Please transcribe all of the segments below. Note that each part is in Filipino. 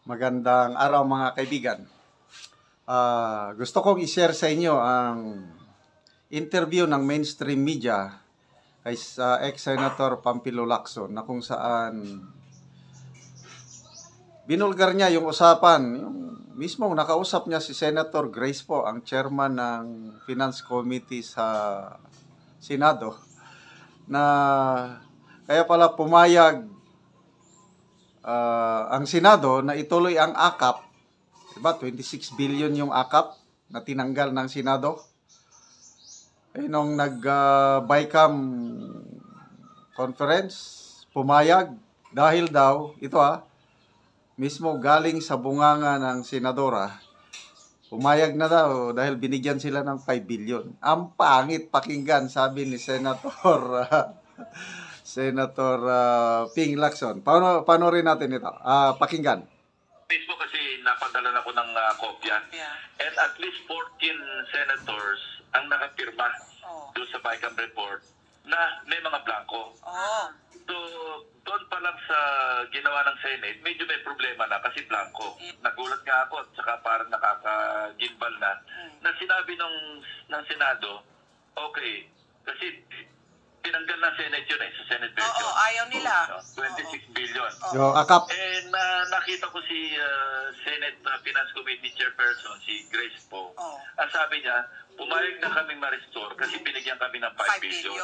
Magandang araw mga kaibigan. Gusto kong i-share sa inyo ang interview ng mainstream media kay ex-Senator Pampilo Lacson na kung saan binulgar niya yung usapan, yung mismo nakausap niya si Senator Grace po, ang chairman ng Finance Committee sa Senado, na kaya pala pumayag ang Senado na ituloy ang AKAP. Diba? 26 billion yung AKAP na tinanggal ng Senado. Nung nag-BICAM conference, pumayag dahil daw, ito mismo galing sa bunganga ng senadora, pumayag na daw dahil binigyan sila ng 5 billion. Ang pangit pakinggan, sabi ni Senator Ping Lacson. Panorin natin ito. Pakinggan. Facebook kasi napadala na ko ng kopya. Yeah. And at least 14 senators ang nakapirma doon sa BICAM report na may mga blanco. So, doon pa lang sa ginawa ng Senate, medyo may problema na kasi blanco. Nagulat nga ako at saka parang nakakagimbal na sinabi ng Senado, okay, kasi tinanggal na Senate yun sa Senate version. Ayaw nila. 26 billion. Yo, AKAP. Nakita ko si Senate Finance Committee Chairperson, si Grace Po. Ang sabi niya, pumayag na kaming ma-restore kasi binigyan kami ng 5 billion.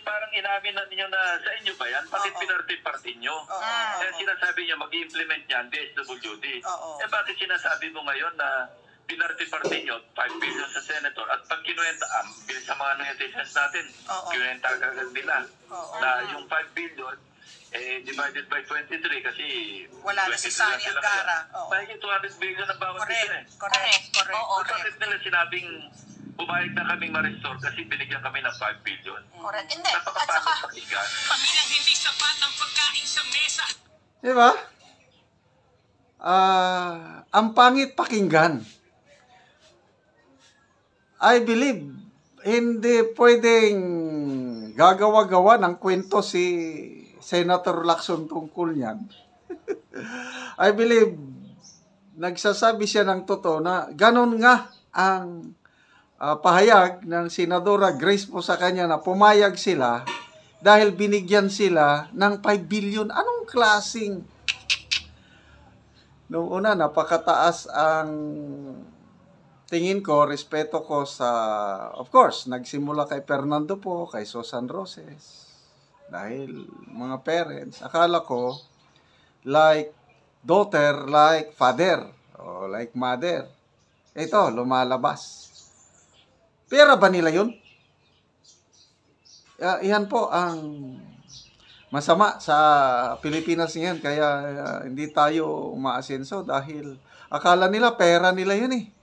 Parang inamin na ninyo na sa inyo ba yan? Bakit pinarte-parte nyo? Kaya sinasabi niyo mag-implement niyan, DSWD. Bakit sinasabi mo ngayon na pinarte-parte nyo, 5 billion sa senator, at pag kinuwenta, bilis sa mga notifications natin, kinuwenta agad nila, na yung 5 billion, divided by 23, kasi wala na si Sani Angara. Mahigit 200 billion ang bawat isa. Correct. Bakit nila sinabing, pumayag na kaming ma-restore kasi binigyan kami ng 5 billion? Correct. Hindi. At saka, pamilyang hindi sapat ang pagkain sa mesa. Diba? Ang pangit pakinggan. I believe, hindi pwedeng gagawa-gawa ng kwento si Senator Lacson tungkol niyan. I believe, nagsasabi siya ng totoo na ganon nga ang pahayag ng Senadora Grace po sa kanya na pumayag sila dahil binigyan sila ng 5 billion. Anong klaseng? Noong una, napakataas ang tingin ko, respeto ko sa, of course, nagsimula kay Fernando po, kay Susan Roses. Dahil mga parents, akala ko, like daughter, like father, o like mother. Ito, lumalabas. Pera ba nila yun? Yan po ang masama sa Pilipinas ngayon. Kaya hindi tayo umaasenso dahil akala nila pera nila yun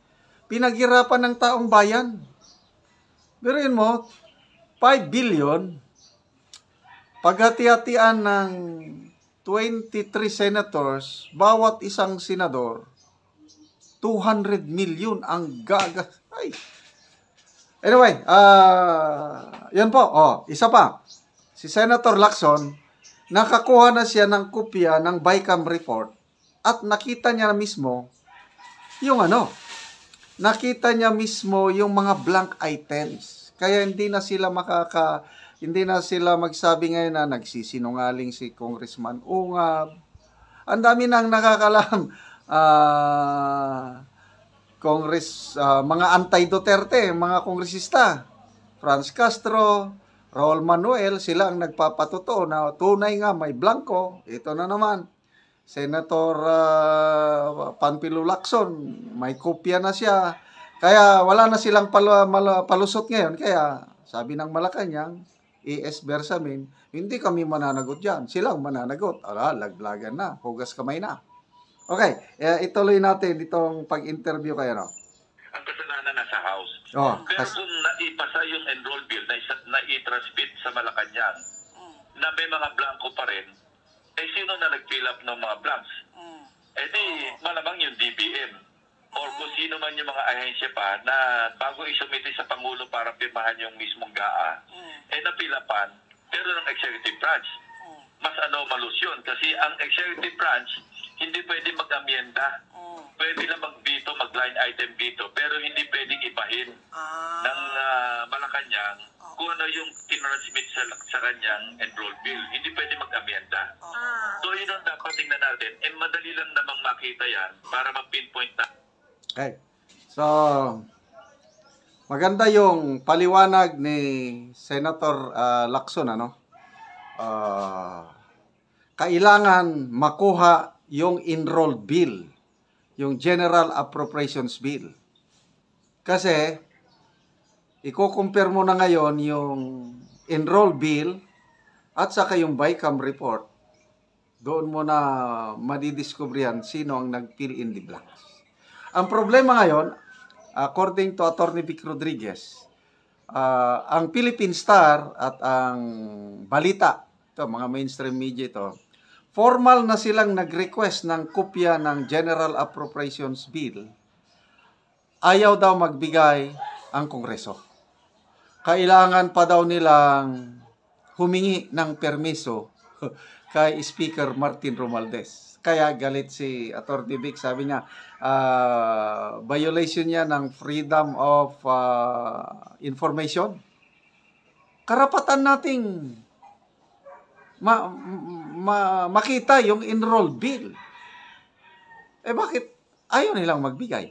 Pinaghirapan ng taong bayan. Biruin mo, 5 billion, paghati-hatian ng 23 senators, bawat isang senador, 200 million ang gagas. Anyway, yan po. Isa pa. Si Senator Lacson, nakakuha na siya ng kopya ng BICAM report at nakita niya mismo yung nakita niya mismo yung mga blank items. Kaya hindi na sila magsabi ngayon na nagsisinungaling si Congressman Ungab. Ang dami nang nakakalam. Mga anti-Duterte, mga kongresista. Franz Castro, Raul Manuel, sila ang nagpapatotoo na tunay nga may blanco. Ito na naman. Senator Pampilo Lacson, may kopya na siya. Kaya wala na silang palusot ngayon. Kaya sabi ng Malacanang, A.S. Bersamin, hindi kami mananagot dyan. Silang mananagot. Laglagan na. Hugas kamay na. Okay, ituloy natin itong pag-interview kayo. Ang kasalanan nasa House. Pero kung naipasa yung enroll bill na i-transmit sa Malacanang, na may mga blanco pa rin, sino na nag-fill up ng mga blanks? Malamang yung DBM or kung sino man yung mga ahensya pa na bago isumite sa Pangulo para pirmahan yung mismong GAA, napilapan, pero ng executive branch. mas anomalous yun. Kasi ang executive branch, hindi pwede mag-amyenda. Pwede lang mag-veto, mag-line item veto, pero hindi pwedeng ibahin ng Malacanang kung ano yung tinransmit sa kanyang enrolled bill. Hindi pwede mag-amyenda. So yun ang dapat tingnan natin. Madali lang namang makita yan para ma-pinpoint na. Okay. So, maganda yung paliwanag ni Senator Lacson, ano? Kailangan makuha yung enrolled bill, yung General Appropriations Bill. Kasi, i-compare mo na ngayon yung enrolled bill at saka yung BICAM report. Doon mo na madidiscoveryan sino ang nag-fill in the blanks. Ang problema ngayon, according to Attorney Vic Rodriguez, ang Philippine Star at ang Balita, ito, mga mainstream media ito, formal na silang nag-request ng kopya ng General Appropriations Bill. Ayaw daw magbigay ang Kongreso. Kailangan pa daw nilang humingi ng permiso kay Speaker Martin Romualdez. Kaya galit si Atty. Vic, sabi niya, violation niya ng freedom of information. Karapatan nating makita yung enrolled bill. Bakit ayaw nilang magbigay?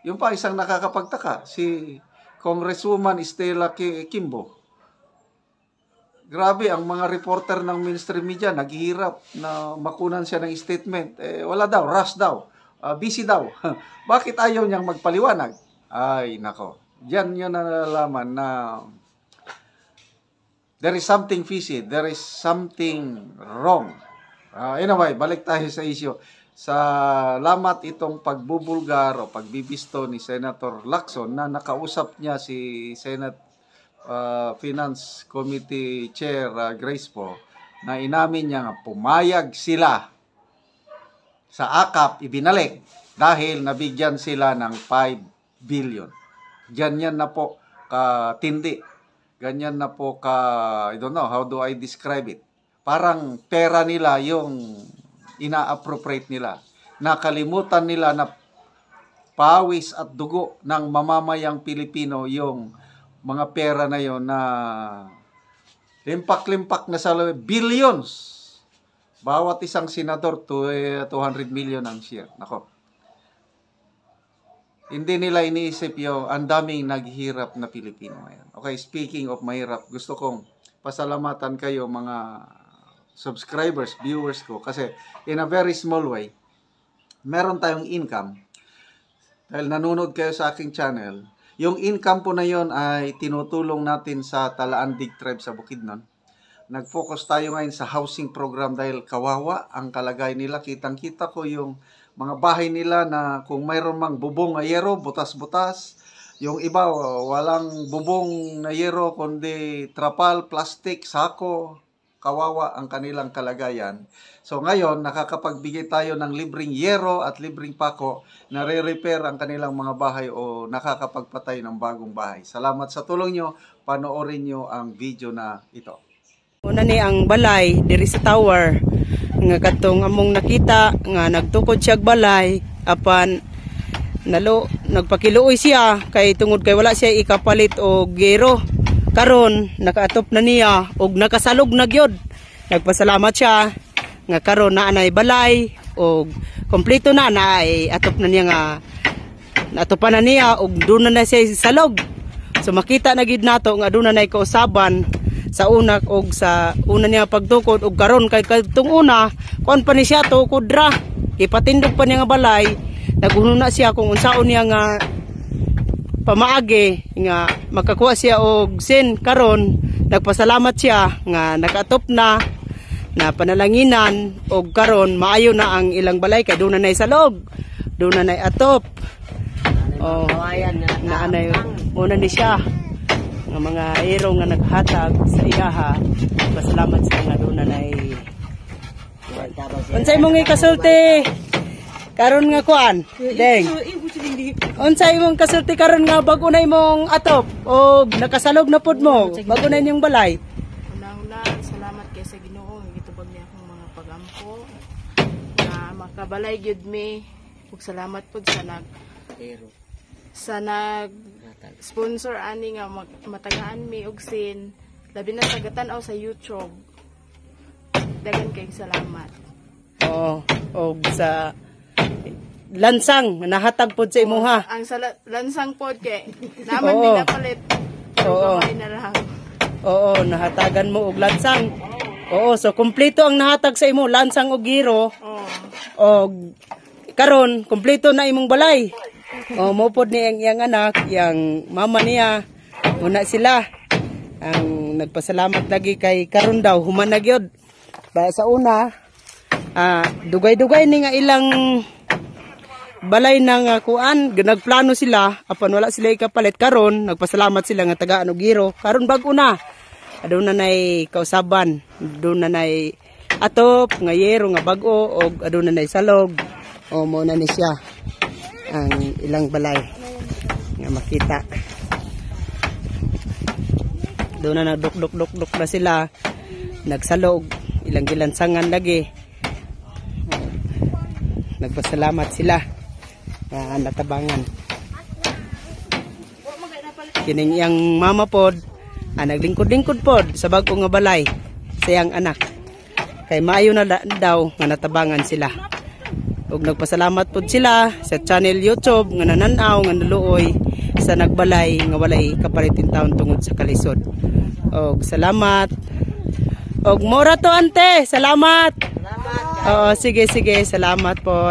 Yung pa isang nakakapagtaka, si Congresswoman Estela Kimbo. Grabe, ang mga reporter ng mainstream media naghihirap na makunan siya ng statement. Wala daw, rush daw, busy daw. Bakit ayaw niyang magpaliwanag? Ay, nako. Diyan nyo nalalaman na there is something fishy, there is something wrong. Anyway, balik tayo sa issue. Salamat itong pagbubulgar o pagbibisto ni Senator Lacson na nakausap niya si Senate Finance Committee Chair Grace po, na inamin niya nga pumayag sila sa AKAP ibinalik dahil nabigyan sila ng 5 billion. Ganyan na po katindi. Ganyan na po I don't know, how do I describe it? Parang pera nila yung ina-appropriate nila. Nakalimutan nila na pawis at dugo ng mamamayang Pilipino yung mga pera na yon na limpak-limpak na sa billions. Bawat isang senador, 200 million ang share. Nako. Hindi nila iniisip yung ang daming naghihirap na Pilipino ngayon. Okay, speaking of mahirap, gusto kong pasalamatan kayo mga subscribers, viewers ko. Kasi in a very small way, meron tayong income. Dahil nanonood kayo sa aking channel, yung income po na yon ay tinutulong natin sa Talaan Dig Tribe sa Bukidnon. Nag-focus tayo ngayon sa housing program dahil kawawa ang kalagay nila. Kitang-kita ko yung mga bahay nila na kung mayroon mang bubong na yero, butas-butas. Yung iba, walang bubong na yero, kundi trapal, plastic, sako. Kawawa ang kanilang kalagayan. So ngayon, nakakapagbigay tayo ng libreng yero at libreng pako na re-repair ang kanilang mga bahay o nakakapagpatay ng bagong bahay. Salamat sa tulong nyo. Panoorin nyo ang video na ito. Una ni ang balay diri sa tower nga katong among nakita nga nagtukod siya balay apan nagpakiluoy siya kay tungod kay wala siya ikapalit og yero. Karon nakaatop na niya og nakasalog na gyud. Nagpasalamat siya nga karon na anay balay og kompleto na ay atop na niya nga natupan na niya og doon na siya salog. So makita na gid nato nga doon na kausaban sa una og sa una niya pagtukod og karon kay kadtong una kuan pa ni siya tukod ra ipatindog pa niya nga balay naguno na siya kung unsaon niya nga pamaagi nga makakuha siya og sin karon nagpasalamat siya nga nakatop na panalanginan og karon maayo na ang ilang balay kay doon na nay salog doon na nay atop na anay una ni siya nga mga ero nga naghatag sa iyaha pasalamat sa nga doon na nay unsay mong ikasulti karon nga kuan deng unsay imong kasulti karon nga bag-o na imong atop og nakasalog na pud mo bag-o na inyong balay Una-una, salamat kay sa Ginoo na makabalay gyud mi. Ug salamat pud sa nag sponsor ani nga matagaan mi og sin labi na tagatan-aw sa YouTube. Dagan kay salamat. Oo, og sa lansang nahatag pod sa imuha. Ang lansang pod kay naman Oo. pinapalit. Oo. Kamay na lang. Oo, nahatagan mo og lansang. Oo, so kumpleto ang nahatag sa imo, lansang og giro. Oh. Og karon kumpleto na imong balay. O mo pod ni ang iyang anak, yang mama niya, una sila. Ang nagpasalamat lagi kay karon daw human na gyud. Ba sa una, dugay-dugay ni nga ilang balay ng kuan, nagplano sila apan wala sila ikapalit karon, nagpasalamat sila nga tagaan og giro. Karon bag-o na. Aduna nay kausaban, aduna nay atop nga yero nga bag-o og aduna nay salog. O mo na ni siya ang ilang balay nga makita. Doon na nagduk-duk-duk na sila, nagsalog, ilang gilansangan lagi. Nagpasalamat sila natabangan. Kining iyang mama pod naglingkod-lingkod pod sa bag-o nga balay sa iyang anak. Kay maayo na daw nga natabangan sila. Ug nagpasalamat pod sila sa channel YouTube nga nananaw nga naluoy sa nagbalay nga walay kapalitin taon tungod sa kalisod. Og salamat. Og mora to ante, salamat. Oo, sige, salamat po.